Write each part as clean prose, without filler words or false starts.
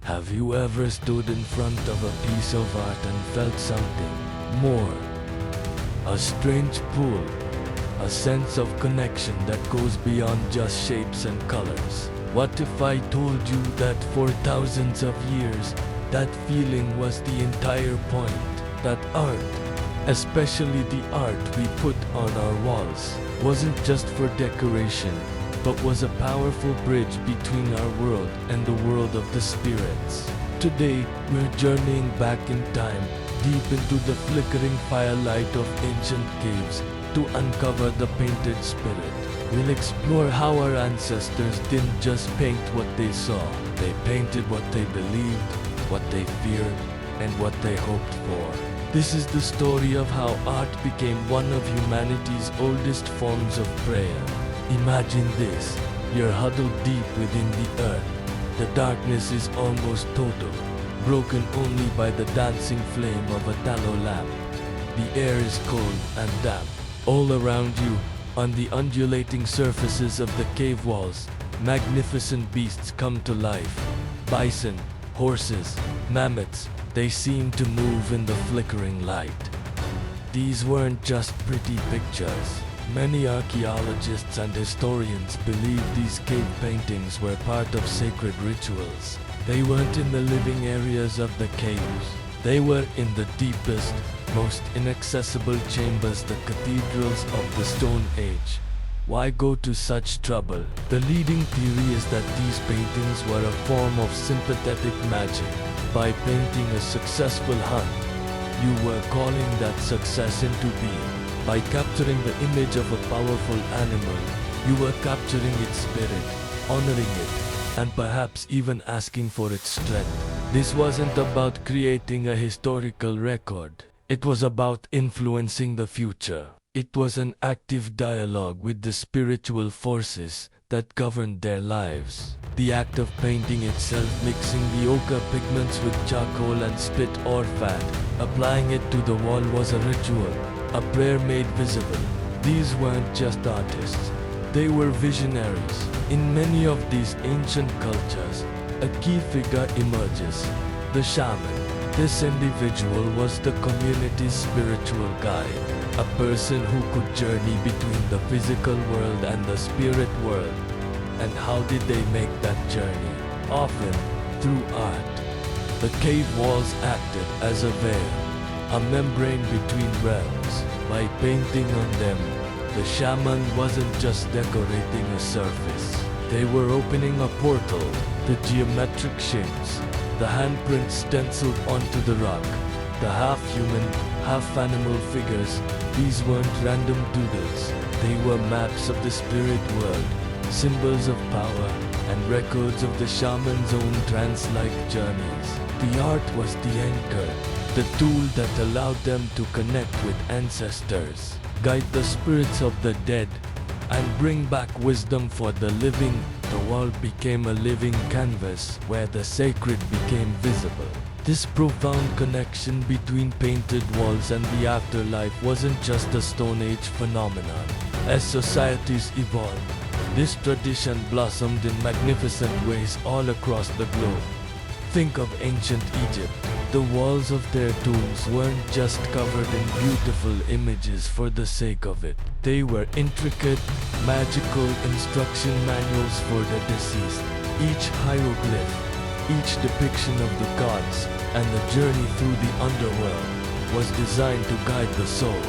Have you ever stood in front of a piece of art and felt something more? A strange pull, a sense of connection that goes beyond just shapes and colors. What if I told you that for thousands of years, that feeling was the entire point? That art, especially the art we put on our walls, wasn't just for decoration, but was a powerful bridge between our world and the world of the spirits. Today, we're journeying back in time, deep into the flickering firelight of ancient caves, to uncover the painted spirit. We'll explore how our ancestors didn't just paint what they saw. They painted what they believed, what they feared, and what they hoped for. This is the story of how art became one of humanity's oldest forms of prayer. Imagine this, you're huddled deep within the earth. The darkness is almost total, broken only by the dancing flame of a tallow lamp. The air is cold and damp. All around you, on the undulating surfaces of the cave walls, magnificent beasts come to life. Bison, horses, mammoths, they seem to move in the flickering light. These weren't just pretty pictures. Many archaeologists and historians believe these cave paintings were part of sacred rituals. They weren't in the living areas of the caves. They were in the deepest, most inaccessible chambers, the cathedrals of the Stone Age. Why go to such trouble? The leading theory is that these paintings were a form of sympathetic magic. By painting a successful hunt, you were calling that success into being. By capturing the image of a powerful animal, you were capturing its spirit, honoring it, and perhaps even asking for its strength. This wasn't about creating a historical record. It was about influencing the future. It was an active dialogue with the spiritual forces that governed their lives. The act of painting itself, mixing the ochre pigments with charcoal and spit or fat, applying it to the wall, was a ritual, a prayer made visible. These weren't just artists, they were visionaries. In many of these ancient cultures, a key figure emerges, the shaman. This individual was the community's spiritual guide, a person who could journey between the physical world and the spirit world. And how did they make that journey? Often through art. The cave walls acted as a veil, a membrane between realms. By painting on them, the shaman wasn't just decorating a surface. They were opening a portal. The geometric shapes, the handprints stenciled onto the rock, the half-human, half-animal figures, these weren't random doodles. They were maps of the spirit world, symbols of power, and records of the shaman's own trance-like journeys. The art was the anchor, the tool that allowed them to connect with ancestors, guide the spirits of the dead, and bring back wisdom for the living. The wall became a living canvas where the sacred became visible. This profound connection between painted walls and the afterlife wasn't just a Stone Age phenomenon. As societies evolved, this tradition blossomed in magnificent ways all across the globe. Think of ancient Egypt. The walls of their tombs weren't just covered in beautiful images for the sake of it. They were intricate, magical instruction manuals for the deceased. Each hieroglyph, each depiction of the gods, and the journey through the underworld was designed to guide the soul,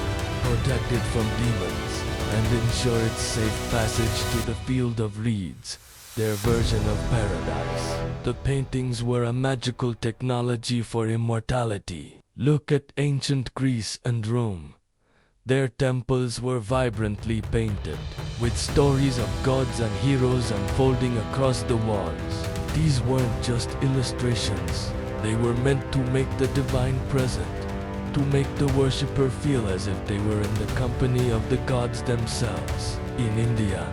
protect it from demons, and ensure its safe passage to the field of reeds, their version of paradise. The paintings were a magical technology for immortality. Look at ancient Greece and Rome. Their temples were vibrantly painted, with stories of gods and heroes unfolding across the walls. These weren't just illustrations. They were meant to make the divine present, to make the worshipper feel as if they were in the company of the gods themselves. In India,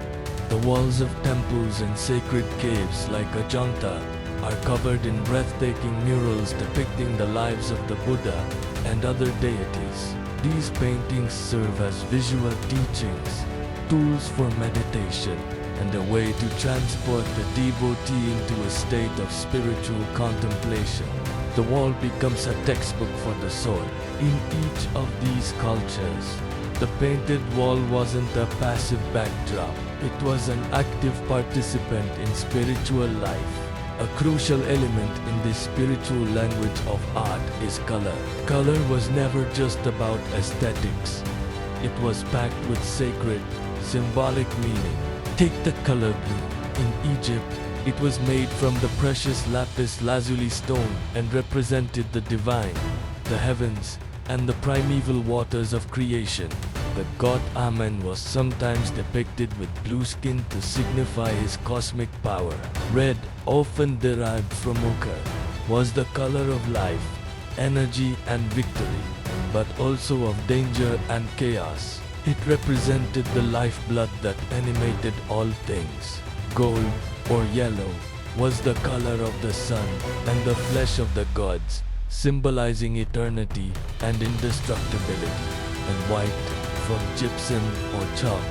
the walls of temples and sacred caves like Ajanta are covered in breathtaking murals depicting the lives of the Buddha and other deities. These paintings serve as visual teachings, tools for meditation, and a way to transport the devotee into a state of spiritual contemplation. The wall becomes a textbook for the soul. In each of these cultures, the painted wall wasn't a passive backdrop. It was an active participant in spiritual life. A crucial element in this spiritual language of art is color. Color was never just about aesthetics. It was packed with sacred, symbolic meaning. Take the color blue. In Egypt, it was made from the precious lapis lazuli stone and represented the divine, the heavens, and the primeval waters of creation. The god Amen was sometimes depicted with blue skin to signify his cosmic power. Red, often derived from ochre, was the color of life, energy, and victory, but also of danger and chaos. It represented the lifeblood that animated all things. Gold, or yellow, was the color of the sun and the flesh of the gods, symbolizing eternity and indestructibility. And white, from gypsum or chalk,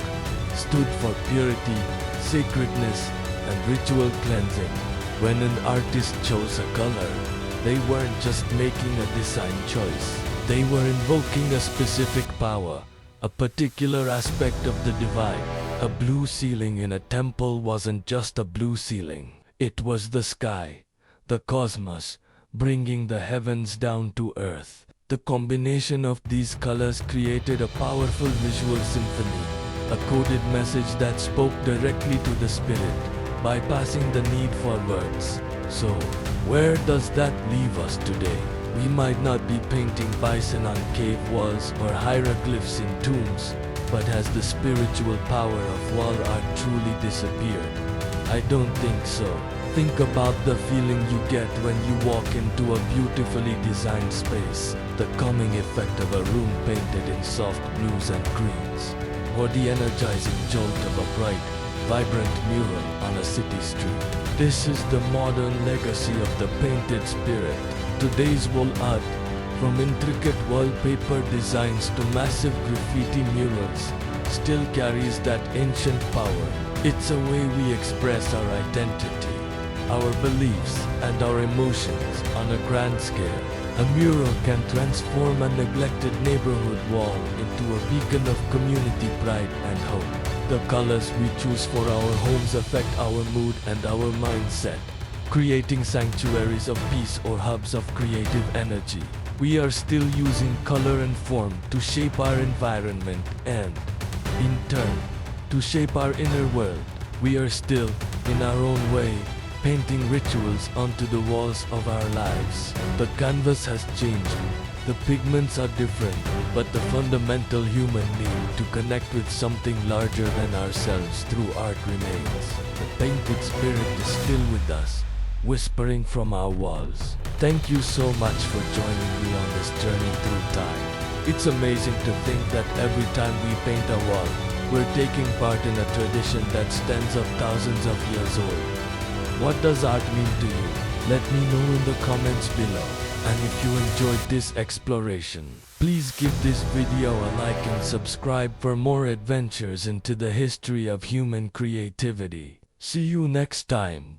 stood for purity, sacredness, and ritual cleansing. When an artist chose a color, they weren't just making a design choice. They were invoking a specific power, a particular aspect of the divine. A blue ceiling in a temple wasn't just a blue ceiling. It was the sky, the cosmos, bringing the heavens down to earth. The combination of these colors created a powerful visual symphony, a coded message that spoke directly to the spirit, bypassing the need for words. So, where does that leave us today? We might not be painting bison on cave walls or hieroglyphs in tombs, but has the spiritual power of wall art truly disappeared? I don't think so. Think about the feeling you get when you walk into a beautifully designed space, the calming effect of a room painted in soft blues and greens, or the energizing jolt of a bright, vibrant mural on a city street. This is the modern legacy of the painted spirit. Today's wall art, from intricate wallpaper designs to massive graffiti murals, still carries that ancient power. It's a way we express our identity, our beliefs, and our emotions on a grand scale. A mural can transform a neglected neighborhood wall into a beacon of community pride and hope. The colors we choose for our homes affect our mood and our mindset, creating sanctuaries of peace or hubs of creative energy. We are still using color and form to shape our environment and, in turn, to shape our inner world. We are still, in our own way, painting rituals onto the walls of our lives. The canvas has changed. The pigments are different, but the fundamental human need to connect with something larger than ourselves through art remains. The painted spirit is still with us, whispering from our walls. Thank you so much for joining me on this journey through time. It's amazing to think that every time we paint a wall, we're taking part in a tradition that stands up thousands of years old. What does art mean to you? Let me know in the comments below. And if you enjoyed this exploration, please give this video a like and subscribe for more adventures into the history of human creativity. See you next time.